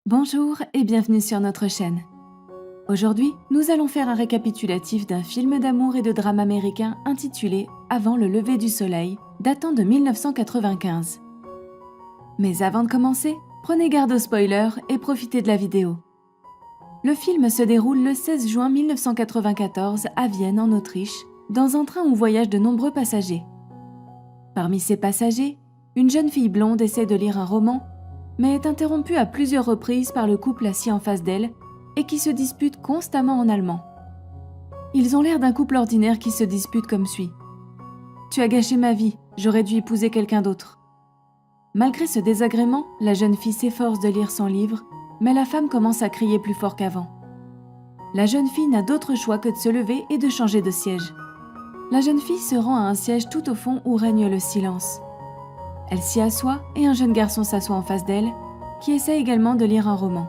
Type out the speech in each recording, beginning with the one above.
Bonjour et bienvenue sur notre chaîne. Aujourd'hui, nous allons faire un récapitulatif d'un film d'amour et de drame américain intitulé Avant le lever du soleil, datant de 1995. Mais avant de commencer, prenez garde aux spoilers et profitez de la vidéo. Le film se déroule le 16 juin 1994 à Vienne, en Autriche, dans un train où voyagent de nombreux passagers. Parmi ces passagers, une jeune fille blonde essaie de lire un roman, mais est interrompue à plusieurs reprises par le couple assis en face d'elle et qui se dispute constamment en allemand. Ils ont l'air d'un couple ordinaire qui se dispute comme suit. « Tu as gâché ma vie, j'aurais dû épouser quelqu'un d'autre. » Malgré ce désagrément, la jeune fille s'efforce de lire son livre, mais la femme commence à crier plus fort qu'avant. La jeune fille n'a d'autre choix que de se lever et de changer de siège. La jeune fille se rend à un siège tout au fond où règne le silence. Elle s'y assoit et un jeune garçon s'assoit en face d'elle, qui essaie également de lire un roman.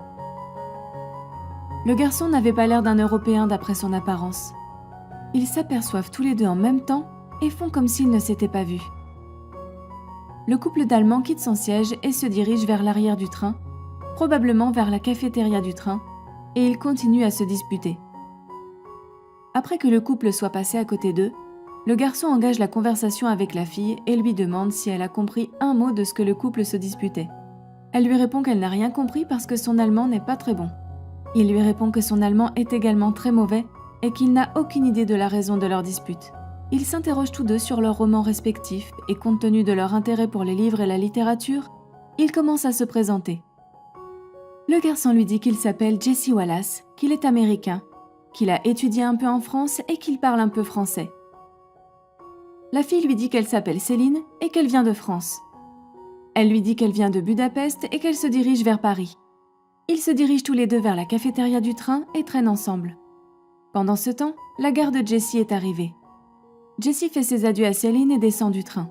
Le garçon n'avait pas l'air d'un Européen d'après son apparence. Ils s'aperçoivent tous les deux en même temps et font comme s'ils ne s'étaient pas vus. Le couple d'Allemands quitte son siège et se dirige vers l'arrière du train, probablement vers la cafétéria du train, et ils continuent à se disputer. Après que le couple soit passé à côté d'eux, le garçon engage la conversation avec la fille et lui demande si elle a compris un mot de ce que le couple se disputait. Elle lui répond qu'elle n'a rien compris parce que son allemand n'est pas très bon. Il lui répond que son allemand est également très mauvais et qu'il n'a aucune idée de la raison de leur dispute. Ils s'interrogent tous deux sur leurs romans respectifs et compte tenu de leur intérêt pour les livres et la littérature, ils commencent à se présenter. Le garçon lui dit qu'il s'appelle Jesse Wallace, qu'il est américain, qu'il a étudié un peu en France et qu'il parle un peu français. La fille lui dit qu'elle s'appelle Céline et qu'elle vient de France. Elle lui dit qu'elle vient de Budapest et qu'elle se dirige vers Paris. Ils se dirigent tous les deux vers la cafétéria du train et traînent ensemble. Pendant ce temps, la gare de Jessie est arrivée. Jessie fait ses adieux à Céline et descend du train.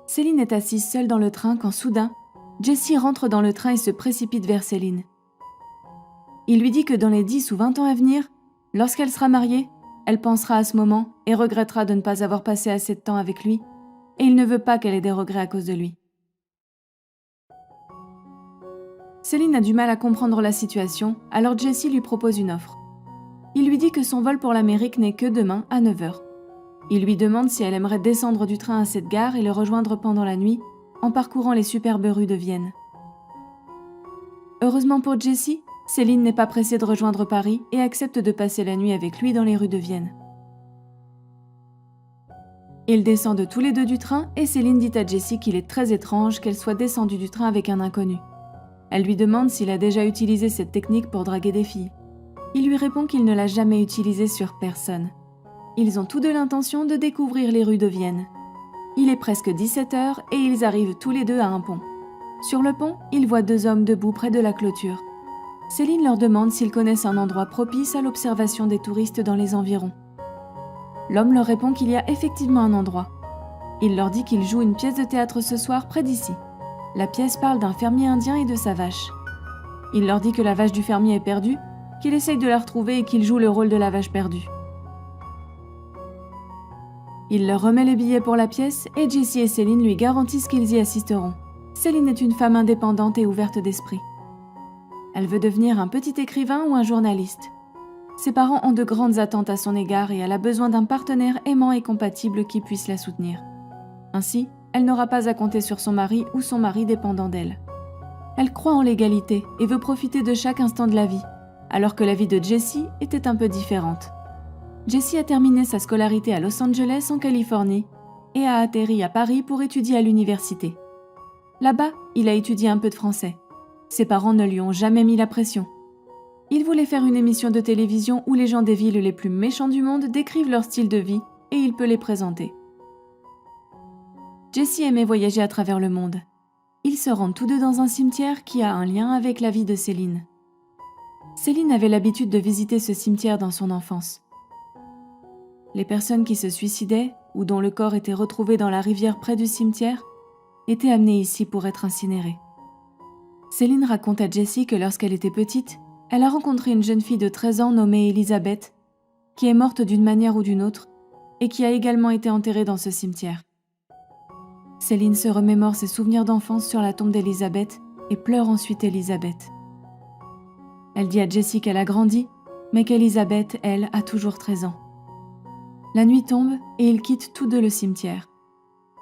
Céline est assise seule dans le train quand soudain, Jessie rentre dans le train et se précipite vers Céline. Il lui dit que dans les 10 ou 20 ans à venir, lorsqu'elle sera mariée, elle pensera à ce moment et regrettera de ne pas avoir passé assez de temps avec lui, et il ne veut pas qu'elle ait des regrets à cause de lui. Céline a du mal à comprendre la situation, alors Jessie lui propose une offre. Il lui dit que son vol pour l'Amérique n'est que demain à 9h. Il lui demande si elle aimerait descendre du train à cette gare et le rejoindre pendant la nuit, en parcourant les superbes rues de Vienne. Heureusement pour Jessie, Céline n'est pas pressée de rejoindre Paris et accepte de passer la nuit avec lui dans les rues de Vienne. Ils descendent tous les deux du train et Céline dit à Jessie qu'il est très étrange qu'elle soit descendue du train avec un inconnu. Elle lui demande s'il a déjà utilisé cette technique pour draguer des filles. Il lui répond qu'il ne l'a jamais utilisée sur personne. Ils ont tous deux l'intention de découvrir les rues de Vienne. Il est presque 17h et ils arrivent tous les deux à un pont. Sur le pont, ils voient deux hommes debout près de la clôture. Céline leur demande s'ils connaissent un endroit propice à l'observation des touristes dans les environs. L'homme leur répond qu'il y a effectivement un endroit. Il leur dit qu'il joue une pièce de théâtre ce soir près d'ici. La pièce parle d'un fermier indien et de sa vache. Il leur dit que la vache du fermier est perdue, qu'il essaye de la retrouver et qu'il joue le rôle de la vache perdue. Il leur remet les billets pour la pièce et Jessie et Céline lui garantissent qu'ils y assisteront. Céline est une femme indépendante et ouverte d'esprit. Elle veut devenir un petit écrivain ou un journaliste. Ses parents ont de grandes attentes à son égard et elle a besoin d'un partenaire aimant et compatible qui puisse la soutenir. Ainsi, elle n'aura pas à compter sur son mari ou son mari dépendant d'elle. Elle croit en l'égalité et veut profiter de chaque instant de la vie, alors que la vie de Jessie était un peu différente. Jessie a terminé sa scolarité à Los Angeles en Californie et a atterri à Paris pour étudier à l'université. Là-bas, il a étudié un peu de français. Ses parents ne lui ont jamais mis la pression. Il voulait faire une émission de télévision où les gens des villes les plus méchants du monde décrivent leur style de vie et il peut les présenter. Jessie aimait voyager à travers le monde. Ils se rendent tous deux dans un cimetière qui a un lien avec la vie de Céline. Céline avait l'habitude de visiter ce cimetière dans son enfance. Les personnes qui se suicidaient ou dont le corps était retrouvé dans la rivière près du cimetière étaient amenées ici pour être incinérées. Céline raconte à Jessie que lorsqu'elle était petite, elle a rencontré une jeune fille de 13 ans nommée Elisabeth, qui est morte d'une manière ou d'une autre et qui a également été enterrée dans ce cimetière. Céline se remémore ses souvenirs d'enfance sur la tombe d'Elisabeth et pleure ensuite Elisabeth. Elle dit à Jessie qu'elle a grandi, mais qu'Elizabeth, elle, a toujours 13 ans. La nuit tombe et ils quittent tous deux le cimetière.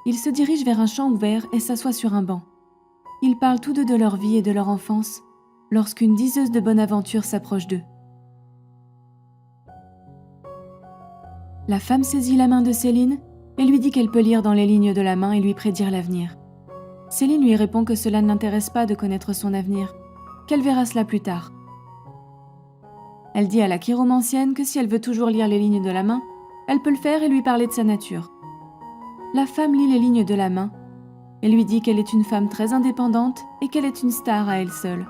Ils se dirigent vers un champ ouvert et s'assoient sur un banc. Ils parlent tous deux de leur vie et de leur enfance, lorsqu'une diseuse de bonne aventure s'approche d'eux. La femme saisit la main de Céline et lui dit qu'elle peut lire dans les lignes de la main et lui prédire l'avenir. Céline lui répond que cela ne l'intéresse pas de connaître son avenir, qu'elle verra cela plus tard. Elle dit à la chiromancienne que si elle veut toujours lire les lignes de la main, elle peut le faire et lui parler de sa nature. La femme lit les lignes de la main et lui dit qu'elle est une femme très indépendante et qu'elle est une star à elle seule.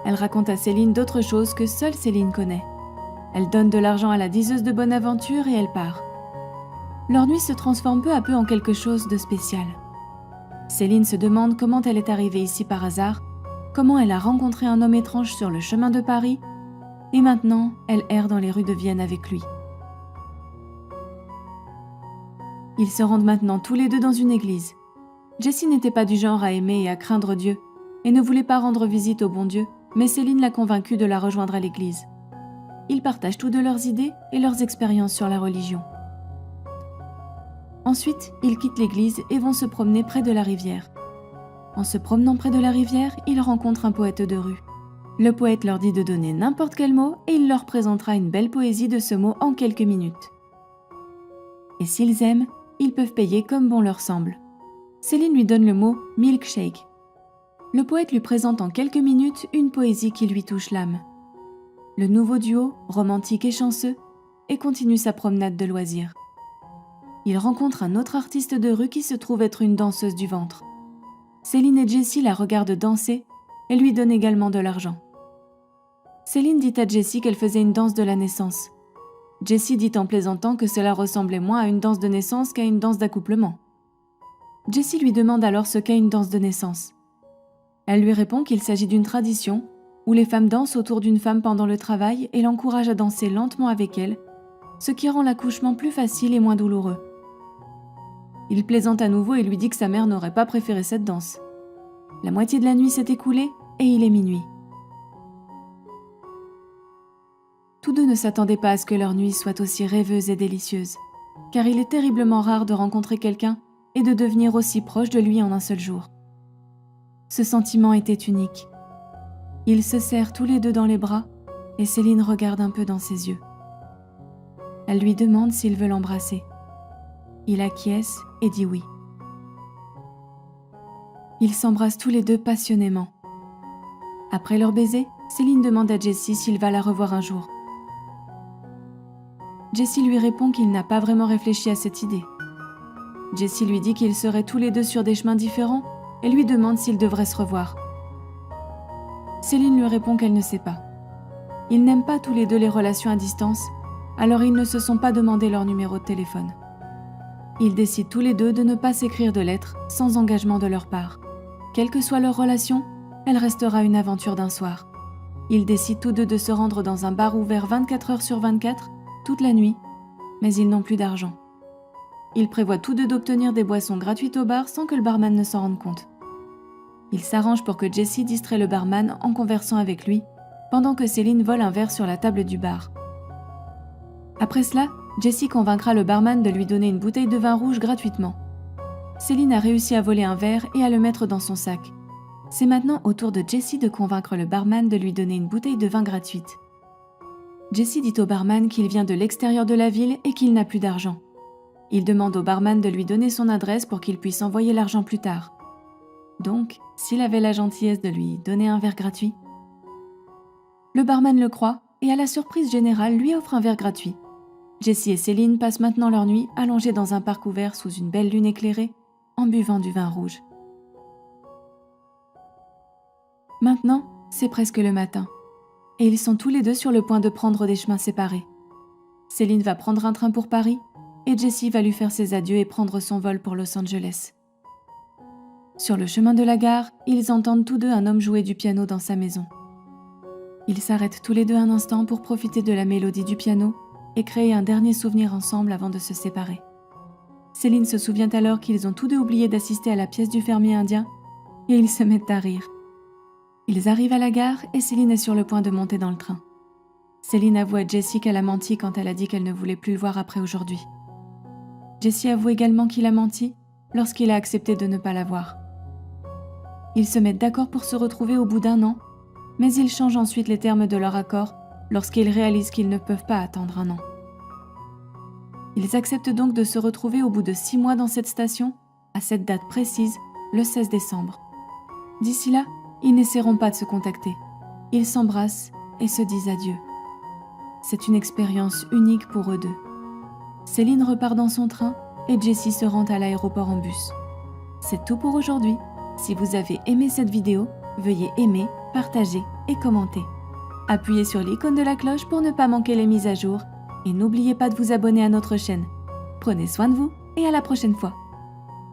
Elle raconte à Céline d'autres choses que seule Céline connaît. Elle donne de l'argent à la diseuse de bonne aventure et elle part. Leur nuit se transforme peu à peu en quelque chose de spécial. Céline se demande comment elle est arrivée ici par hasard, comment elle a rencontré un homme étrange sur le chemin de Paris, et maintenant, elle erre dans les rues de Vienne avec lui. Ils se rendent maintenant tous les deux dans une église. Jessie n'était pas du genre à aimer et à craindre Dieu, et ne voulait pas rendre visite au bon Dieu, mais Céline l'a convaincue de la rejoindre à l'église. Ils partagent tous deux leurs idées et leurs expériences sur la religion. Ensuite, ils quittent l'église et vont se promener près de la rivière. En se promenant près de la rivière, ils rencontrent un poète de rue. Le poète leur dit de donner n'importe quel mot et il leur présentera une belle poésie de ce mot en quelques minutes. Et s'ils aiment, ils peuvent payer comme bon leur semble. Céline lui donne le mot « milkshake ». Le poète lui présente en quelques minutes une poésie qui lui touche l'âme. Le nouveau duo, romantique et chanceux, et continue sa promenade de loisirs. Il rencontre un autre artiste de rue qui se trouve être une danseuse du ventre. Céline et Jessie la regardent danser et lui donnent également de l'argent. Céline dit à Jessie qu'elle faisait une danse de la naissance. Jessie dit en plaisantant que cela ressemblait moins à une danse de naissance qu'à une danse d'accouplement. Jessie lui demande alors ce qu'est une danse de naissance. Elle lui répond qu'il s'agit d'une tradition où les femmes dansent autour d'une femme pendant le travail et l'encouragent à danser lentement avec elle, ce qui rend l'accouchement plus facile et moins douloureux. Il plaisante à nouveau et lui dit que sa mère n'aurait pas préféré cette danse. La moitié de la nuit s'est écoulée et il est minuit. Tous deux ne s'attendaient pas à ce que leur nuit soit aussi rêveuse et délicieuse, car il est terriblement rare de rencontrer quelqu'un et de devenir aussi proche de lui en un seul jour. Ce sentiment était unique. Ils se serrent tous les deux dans les bras et Céline regarde un peu dans ses yeux. Elle lui demande s'il veut l'embrasser. Il acquiesce et dit oui. Ils s'embrassent tous les deux passionnément. Après leur baiser, Céline demande à Jessie s'il va la revoir un jour. Jessie lui répond qu'il n'a pas vraiment réfléchi à cette idée. Jessie lui dit qu'ils seraient tous les deux sur des chemins différents et lui demande s'ils devraient se revoir. Céline lui répond qu'elle ne sait pas. Ils n'aiment pas tous les deux les relations à distance, alors ils ne se sont pas demandé leur numéro de téléphone. Ils décident tous les deux de ne pas s'écrire de lettres sans engagement de leur part. Quelle que soit leur relation, elle restera une aventure d'un soir. Ils décident tous deux de se rendre dans un bar ouvert 24 heures sur 24, toute la nuit, mais ils n'ont plus d'argent. Ils prévoient tous deux d'obtenir des boissons gratuites au bar sans que le barman ne s'en rende compte. Ils s'arrangent pour que Jessie distrait le barman en conversant avec lui, pendant que Céline vole un verre sur la table du bar. Après cela, Jessie convaincra le barman de lui donner une bouteille de vin rouge gratuitement. Céline a réussi à voler un verre et à le mettre dans son sac. C'est maintenant au tour de Jessie de convaincre le barman de lui donner une bouteille de vin gratuite. Jessie dit au barman qu'il vient de l'extérieur de la ville et qu'il n'a plus d'argent. Il demande au barman de lui donner son adresse pour qu'il puisse envoyer l'argent plus tard. Donc, s'il avait la gentillesse de lui donner un verre gratuit. Le barman le croit et à la surprise générale lui offre un verre gratuit. Jessie et Céline passent maintenant leur nuit allongées dans un parc ouvert sous une belle lune éclairée, en buvant du vin rouge. Maintenant, c'est presque le matin, et ils sont tous les deux sur le point de prendre des chemins séparés. Céline va prendre un train pour Paris, et Jessie va lui faire ses adieux et prendre son vol pour Los Angeles. Sur le chemin de la gare, ils entendent tous deux un homme jouer du piano dans sa maison. Ils s'arrêtent tous les deux un instant pour profiter de la mélodie du piano et créer un dernier souvenir ensemble avant de se séparer. Céline se souvient alors qu'ils ont tous deux oublié d'assister à la pièce du fermier indien et ils se mettent à rire. Ils arrivent à la gare et Céline est sur le point de monter dans le train. Céline avoue à Jessie qu'elle a menti quand elle a dit qu'elle ne voulait plus le voir après aujourd'hui. Jessie avoue également qu'il a menti lorsqu'il a accepté de ne pas la voir. Ils se mettent d'accord pour se retrouver au bout d'1 an, mais ils changent ensuite les termes de leur accord lorsqu'ils réalisent qu'ils ne peuvent pas attendre 1 an. Ils acceptent donc de se retrouver au bout de 6 mois dans cette station, à cette date précise, le 16 décembre. D'ici là, ils n'essaieront pas de se contacter. Ils s'embrassent et se disent adieu. C'est une expérience unique pour eux deux. Céline repart dans son train et Jessie se rend à l'aéroport en bus. C'est tout pour aujourd'hui. Si vous avez aimé cette vidéo, veuillez aimer, partager et commenter. Appuyez sur l'icône de la cloche pour ne pas manquer les mises à jour et n'oubliez pas de vous abonner à notre chaîne. Prenez soin de vous et à la prochaine fois.